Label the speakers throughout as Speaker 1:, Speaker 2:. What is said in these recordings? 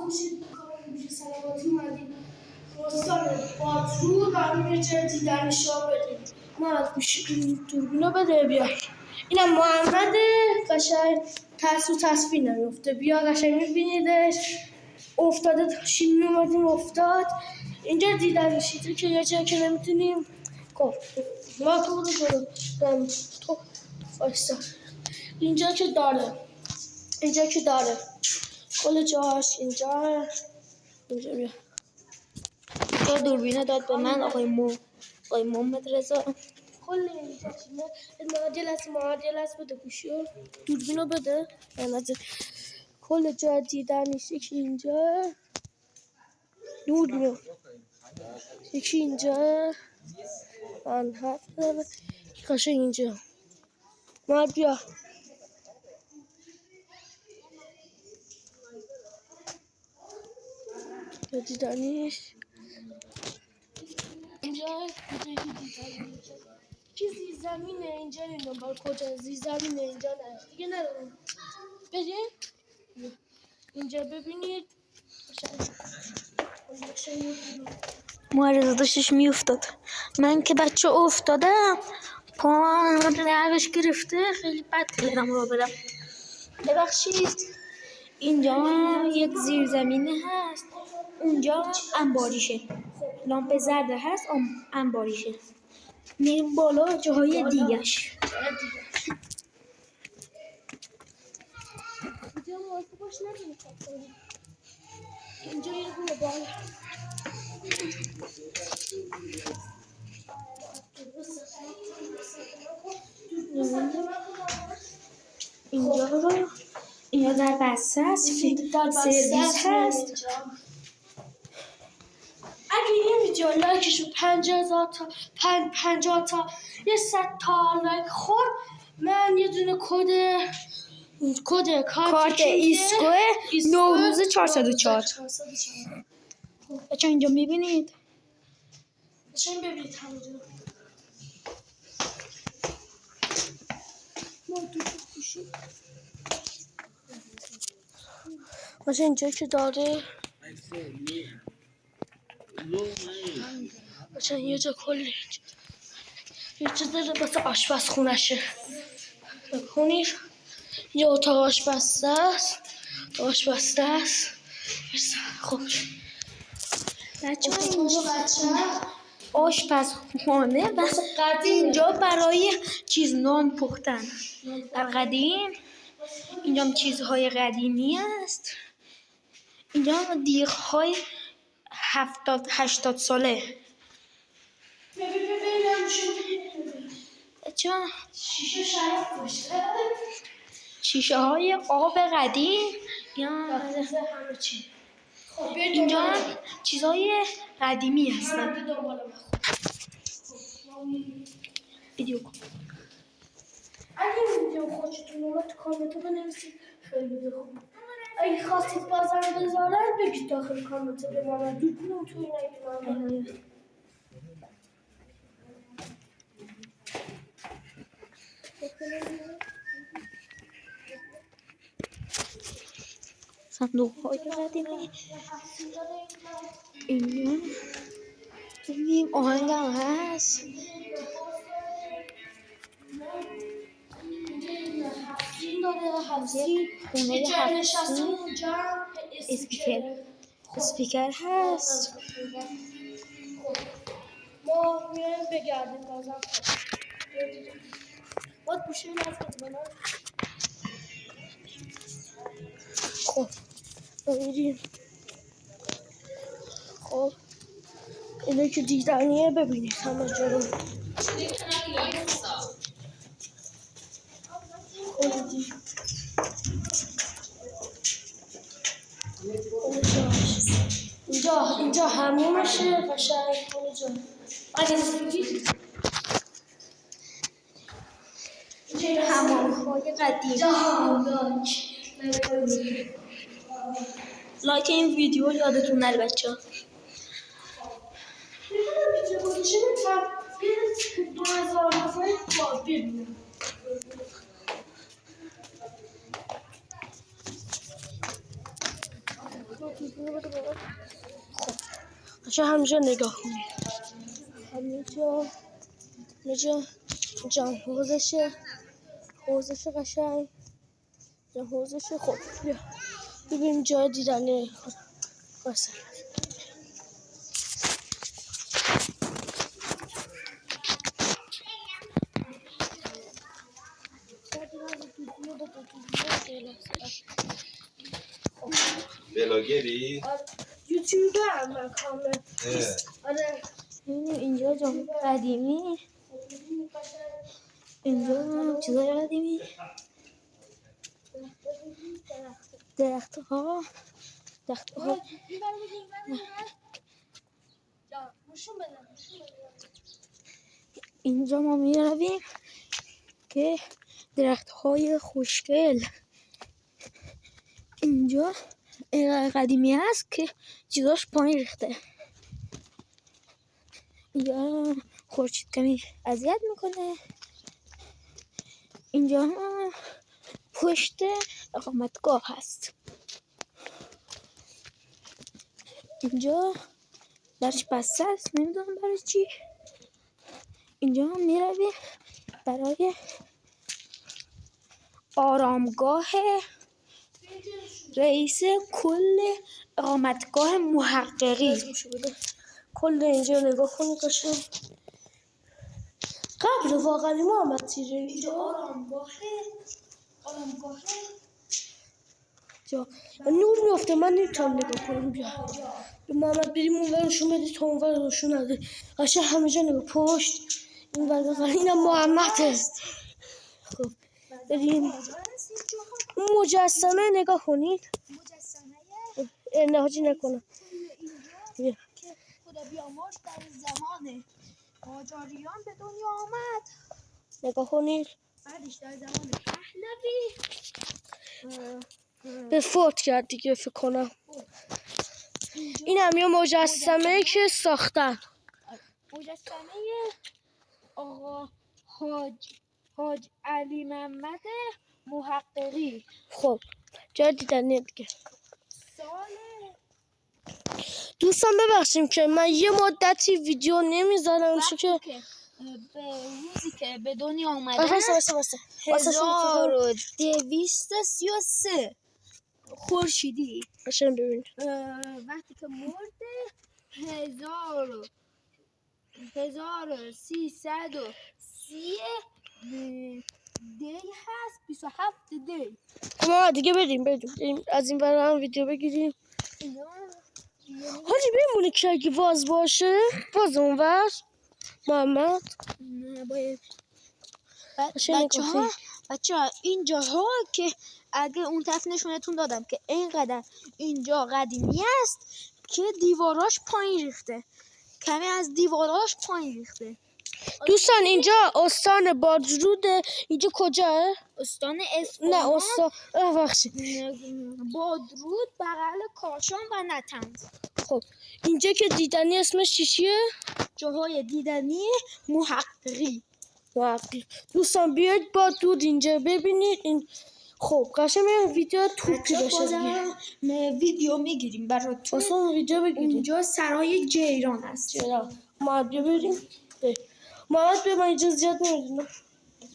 Speaker 1: خوشید میکنم سلامتی اومدیم دوستان باترو برای یه جای دیدن شاه بدیم. محمد این دوربینو بده بیا. اینم محمد قشنگ تصویر نمیفته. بیا قشنگ میبینیدش افتاده شیمی اومدیم افتاد اینجا دیدن میشید که یه جایی که نمیتونیم خب ما تو برو جلو تو بایستا اینجا که داره کل جاش اینجا بیا
Speaker 2: اینجا دوربینه داد به من آقای محمد رضا.
Speaker 1: کل اینجا مادیل بده گوشیو دوربینو بده کل جا دیدن نیست. یکی اینجا دوربینو یکی اینجا من حرف دارم کاشه اینجا ما بیا دیدنیش اینجا چی زیرزمینه اینجا نمیدونم کجا زیرزمینه اینجا نه دیگه ندارم بریم اینجا ببینید
Speaker 2: معرض داشتش میافتاد. من که بچه افتادم پا درش گرفته خیلی بد کردم رو برم. ببخشید اینجا یک زیرزمینه هست اونجا انباریشه لامپ زرد هست انباریشه میریم بالا جاهای دیگهش.
Speaker 1: اینجا یه دونه بالا
Speaker 2: اینجا در بسته هست سرویس هست.
Speaker 1: اگه این ویدیو لایکشو 50 تا یه 100 تا لایک خورد من یه دونه کد
Speaker 2: کارت ایسکو نوروز 404 بچه اینجا میبینید
Speaker 1: بچه ببینید همونجا بچه اینجا که داره بچه یه جا کلی یه جا داره بسه آشپزخونشه بکنید یه اتاق آشپزده است خب
Speaker 2: بچه آشپزخانه و اینجا برای نان پختن در قدیم اینجا چیزهای قدیمی است. اینجا دیگهای 70-80 ساله. بچه شیشه های آب قدیم اینجا چیزهای قدیمی هستن. ویدیو کن.
Speaker 1: اگه ویدیو خوشتون اومد تو کامنت بنویسید خیلی خوب. اگه خواستید بازم بذارن بگید داخل کامنت به من دوربینم توی نگیرم.
Speaker 2: صندوق های قدیمی اینجا ببینیم آهنگ هم هست. خونه اسپیکر هست.
Speaker 1: ما میایم بگردیم بازم باید گوشه نزد خب ببینیم خب اینه که دیدنیه ببینید همه جا رو اینجا همومشه قشنگ کل جا اگه بگید اینجا
Speaker 2: حمام‌های قدیم. لایک این ویدیو یادتون نره بچه ها.
Speaker 1: دوربینو بده بابا. خب قشنگ همینجا نگاه کنید. همینجا حوزشه قشنگ. اینجا حوزشه. خب بیا ببینیم جای دیدنی واسه.
Speaker 3: بلاگری؟
Speaker 1: یوتیوب دارم من کامل. آره
Speaker 2: اینجا جام قدیمی، اینجا چیزای قدیمی، درخت ها. اینجا ما می رویم که درخت های خوشگل. اینجا قدیمی هست که چیزاش پایین ریخته. اینجا خورشید کمی اذیت میکنه. اینجا پشت اقامتگاه هست. اینجا درش بسته است، نمیدونم برای چی. اینجا هم میرویم برای آرامگاه رئیس کل اقامتگاه محققی.
Speaker 1: کل اینجا نگاه کنید قشنگ. قبل واقعا محمد تیره اینجا آرامگاه جا نور میفته. من نمیتونم نگاه کنم. بیا محمد بریم اون ور روشون بده تا اون ور روشون نده. قشنگ همینجا نگاه پشت این ور بزن. اینم محمد هست. خب بریم اون مجسمه نگاه کنید. نه حاجی نکنم.
Speaker 2: که خدا بیامرز در زمان قاجاریان به دنیا آمد.
Speaker 1: نگاه کنید.
Speaker 2: بعدش در زمان پهلوی
Speaker 1: به فوت کرد دیگه فکر کنم. این هم یه مجسمه که ساختن.
Speaker 2: مجسمه آقا حاج علی محمد محققی.
Speaker 1: خب جای دیدنیه دیگه.
Speaker 2: سال
Speaker 1: دوستان ببخشیم که من یه مدتی ویدیو نمیذارم چون که
Speaker 2: به روزی که به دنیا آمده
Speaker 1: واسه
Speaker 2: 1233 خورشیدی.
Speaker 1: قشنگ ببینید.
Speaker 2: وقتی که مرده 1330 دی هست. 27 دی.
Speaker 1: ما دیگه بریم از این برای هم ویدیو بگیریم. حاجی بمونه که اگه باز باشه باز اونور محمد
Speaker 2: نه باید بچه ها اینجا ها که اگه اون طرف نشونتون دادم که اینقدر اینجا قدیمی است که دیواراش پایین ریخته. کمی از دیواراش پایین ریخته.
Speaker 1: دوستان اینجا استان بادروده. اینجا کجاه؟
Speaker 2: استان اصفهان.
Speaker 1: نه استان بخشید
Speaker 2: بادرود بغل کاشان و نطنز.
Speaker 1: خب اینجا که دیدنی اسمش چیه؟
Speaker 2: جاهای دیدنی محققی.
Speaker 1: دوستان بیاید بادرود اینجا ببینید. این خب قشنگ ویدیو توپی بشه.
Speaker 2: ویدیو میگیریم براتون.
Speaker 1: اصلا ویدیو بگیریم.
Speaker 2: اینجا سرای جیران هست.
Speaker 1: ما بیا بریم. محمد به من اینجا زیاد نمیدونم.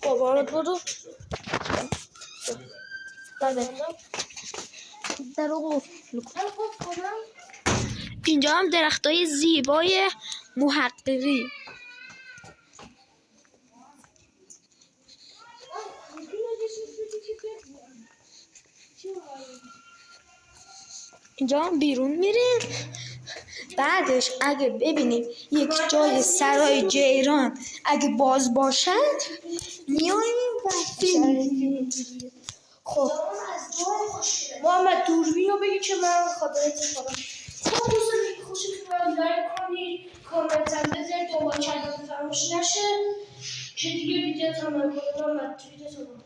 Speaker 1: بابا محمد برو.
Speaker 2: اینجا هم درختای زیبای محققی. اینجا هم بیرون میریم. بعدش اگه ببینیم یک جای سرای جیران اگه باز باشد میاییم و فیلم.
Speaker 1: خب محمد دوربین رو بگی که من خاطرت کنم. خب دوستان اگه خوشتون لایک کنید، کامنت هم بذارید، دنبال کردن فراموش نشه که دیگه ویدیو تمام کنم. محمد ویدیو تمام.